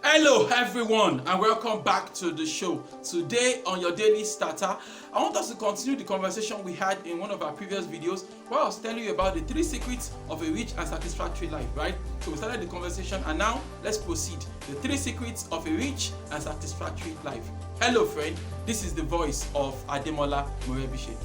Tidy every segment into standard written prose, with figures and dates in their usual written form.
Hello everyone and welcome back to the show. Today on your daily starter, I want us to continue the conversation we had in one of our previous videos where I was telling you about the 3 secrets of a rich and satisfactory life, right? So we started the conversation and now let's proceed. The 3 secrets of a rich and satisfactory life. Hello friend, this is the voice of Ademola Morebise.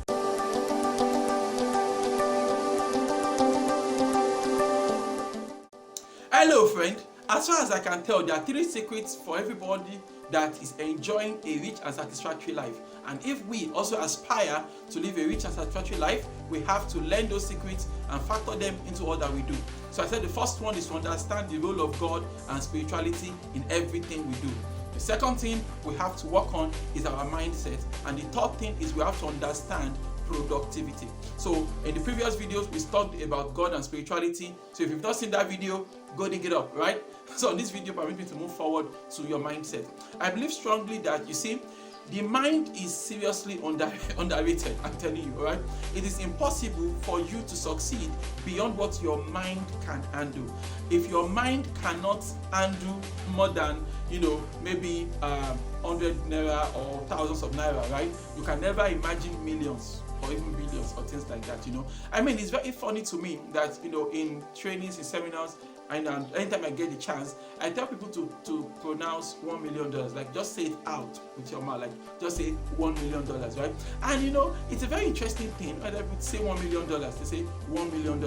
Hello friend. As far as I can tell, there are 3 secrets for everybody that is enjoying a rich and satisfactory life. And if we also aspire to live a rich and satisfactory life, we have to learn those secrets and factor them into all that we do. So I said the first one is to understand the role of God and spirituality in everything we do. The second thing we have to work on is our mindset. And the third thing is we have to understand productivity. So in the previous videos we talked about God and spirituality. So if you've not seen that video, go dig it up, right? So in this video, permit me to move forward to your mindset. I believe strongly that, you see, the mind is seriously underrated. I'm telling you, right? It is impossible for you to succeed beyond what your mind can handle. If your mind cannot handle more than, maybe 100 naira or thousands of naira, right? You can never imagine millions or even billions or things like that. I mean, it's very funny to me that in trainings, in seminars, and anytime I get the chance, I tell people to pronounce $1 million. Like, just say it out with your mouth. Like, just say $1 million, right? And it's a very interesting thing. When people say $1 million, they say $1 million.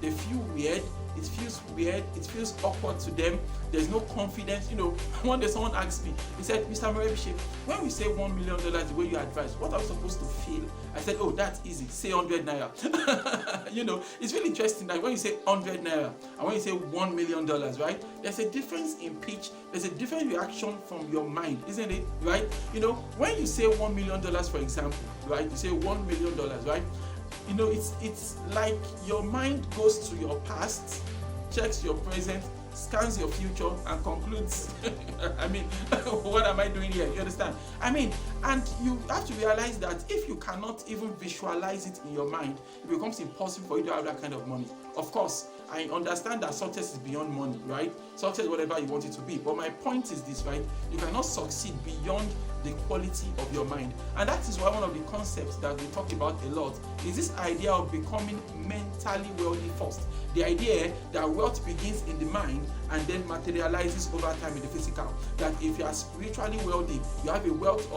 They feel weird. It feels weird. It feels awkward to them. There's no confidence. One day someone asked me, he said, Mr. Morebise, when we say $1 million the way you advise, what are we supposed to feel? I said, oh, that's easy. Say 100 naira. It's really interesting that when you say 100 naira and when you say $1 million, right? There's a difference in pitch. There's a different reaction from your mind, isn't it? Right? When you say $1 million, for example, right? You say $1 million, right? It's like your mind goes to your past, checks your present, scans your future, and concludes, I mean, what am I doing here? You understand? I mean, and you have to realize that if you cannot even visualize it in your mind, it becomes impossible for you to have that kind of money. Of course, I understand that success is beyond money, right? Success, whatever you want it to be. But my point is this, right? You cannot succeed beyond the quality of your mind. And that is why one of the concepts that we talk about a lot is this idea of becoming mentally wealthy first. The idea that wealth begins in the mind and then materializes over time in the physical. That if you are spiritually wealthy, you have a wealth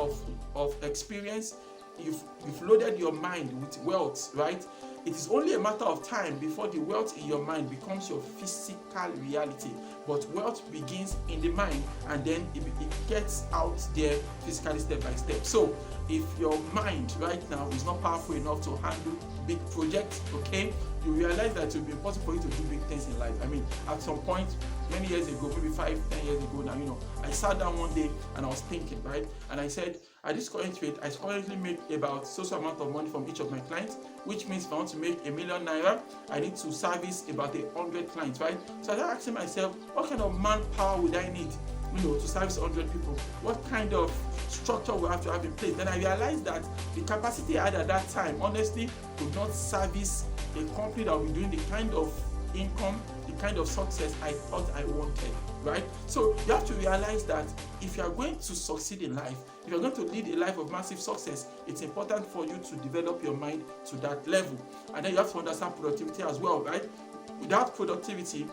of experience, you've loaded your mind with wealth, right? It is only a matter of time before the wealth in your mind becomes your physical reality. But wealth begins in the mind and then it gets out there physically step by step. So if your mind right now is not powerful enough to handle big projects, okay, you realize that it will be impossible for you to do big things in life. I mean, at some point, many years ago, maybe 5-10 years ago now, I sat down one day and I was thinking, right? And I said, at this current rate, I currently make about so amount of money from each of my clients, which means if I want to make $1 million naira, I need to service about 100 clients, right? So I started asking myself, what kind of manpower would I need, to service 100 people? What kind of structure we have to have in place? Then I realized that the capacity I had at that time, honestly, could not service a company that would be doing the kind of income, the kind of success I thought I wanted, right? So you have to realize that if you are going to succeed in life, if you're going to lead a life of massive success, it's important for you to develop your mind to that level. And then you have to understand productivity as well, right? Without productivity,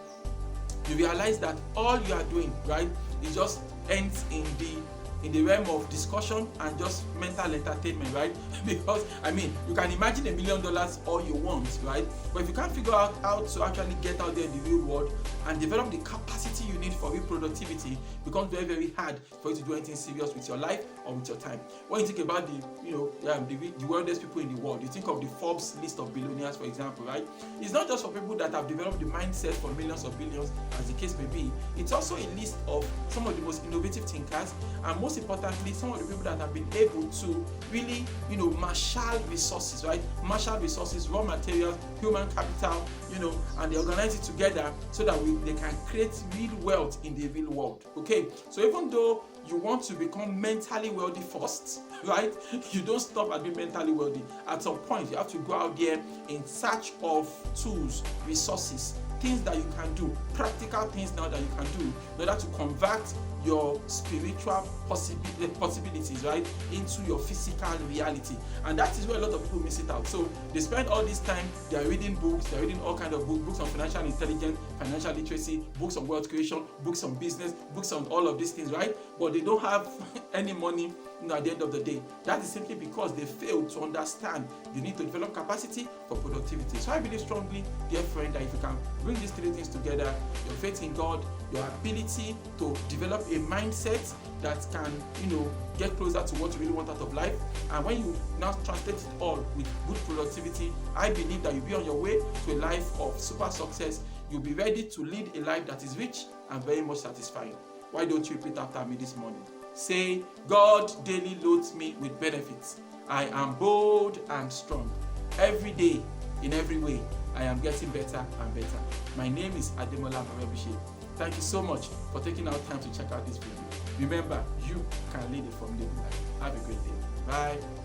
you realize that all you are doing, right, it just ends in the realm of discussion and just mental entertainment, right? Because, I mean, you can imagine $1 million all you want, right? But if you can't figure out how to actually get out there in the real world and develop the capacity you need for real productivity, it becomes very, very hard for you to do anything serious with your life or with your time. When you think about the wealthiest people in the world, you think of the Forbes list of billionaires, for example, right? It's not just for people that have developed the mindset for millions or billions, as the case may be. It's also a list of some of the most innovative thinkers and most importantly, some of the people that have been able to really, marshal resources, right? Marshal resources, raw materials, human capital, and they organize it together so that they can create real wealth in the real world, okay? So even though you want to become mentally wealthy first, right? You don't stop at being mentally wealthy. At some point, you have to go out there in search of tools, resources, things that you can do, practical things now that you can do in order to convert your spiritual possibilities, right, into your physical reality. And that is where a lot of people miss it out. So they spend all this time, they are reading books, they're reading all kinds of books on financial intelligence, financial literacy, books on wealth creation, books on business, books on all of these things, right? But they don't have any money, at the end of the day. That is simply because they fail to understand you need to develop capacity for productivity. So I believe strongly, dear friend, that if you can bring these three things together, your faith in God, your ability to develop a mindset that can, get closer to what you really want out of life, and when you now translate it all with good productivity, I believe that you'll be on your way to a life of super success. You'll be ready to lead a life that is rich and very much satisfying. Why don't you repeat after me this morning? Say, God daily loads me with benefits. I am bold and strong. Every day, in every way, I am getting better and better. My name is Ademola Morebise. Thank you so much for taking out time to check out this video. Remember, you can lead a formidable life. Have a great day. Bye.